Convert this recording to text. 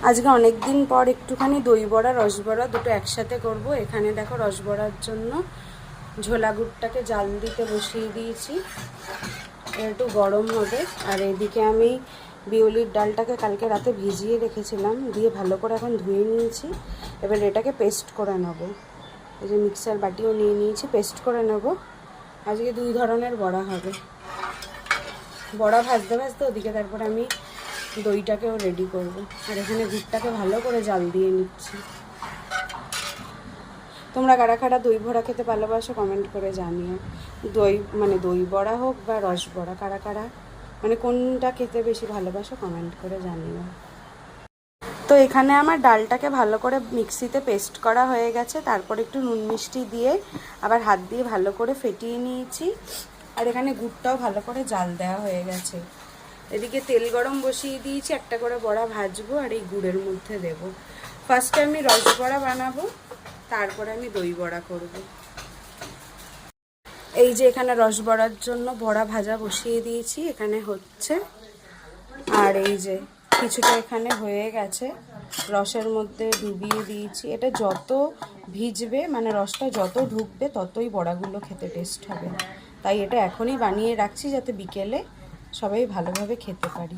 আজকে অনেক দিন পর একটুখানি দই বড়া রসবড়া দুটো একসাথে করব। এখানে দেখো রসবড়ার জন্য ঝোলা গুড়টাকে জাল দিতে বসিয়ে দিয়েছি, একটু গরম হবে। আর এদিকে আমি বিউলির ডালটাকে কালকে রাতে ভিজিয়ে রেখেছিলাম, দিয়ে ভালো করে এখন ধুয়ে নিয়েছি। এবার এটাকে পেস্ট করে নেব। এই যে মিক্সার বাটিও নিয়ে নিয়েছি, পেস্ট করে নেব। আজকে 2 ধরনের বড়া হবে। বড়া ভাজতে ভাজতে ওদিকে তারপরে আমি দইটাকেও রেডি করব। আর এখানে গুড়টাকে ভালো করে জাল দিয়ে নিচ্ছি। তোমরা কারা কারা দই বড়া খেতে ভালোবাসো কমেন্ট করে জানিও। দই বড়া হোক বা রস বড়া, কারা কারা কোনটা খেতে বেশি ভালোবাসো কমেন্ট করে জানিও। তো এখানে আমার ডালটাকে ভালো করে মিক্সিতে পেস্ট করা হয়ে গেছে। তারপর একটু নুন মিষ্টি দিয়ে আবার হাত দিয়ে ভালো করে ফেটিয়ে নিয়েছি। আর এখানে গুড়টাও ভালো করে জাল দেওয়া হয়ে গেছে। এদিকে তেল গরম বসিয়ে দিয়েছি, একটা করে বড়া ভাজবো আর এই গুড়ের মধ্যে দেব। ফার্স্টে আমি রস বড়া বানাবো, তারপরে আমি দই বড়া করব। এই যে এখানে রস বড়ার জন্য বড়া ভাজা বসিয়ে দিয়েছি, এখানে হচ্ছে। আর এই যে কিছুটা এখানে হয়ে গেছে, রসের মধ্যে ডুবিয়ে দিয়েছি। এটা যত ভিজবে রসটা যত ঢুকবে ততই বড়াগুলো খেতে টেস্ট হবে। তাই এটা এখনই বানিয়ে রাখছি যাতে বিকেলে সবাই ভালোভাবে খেতে পারি।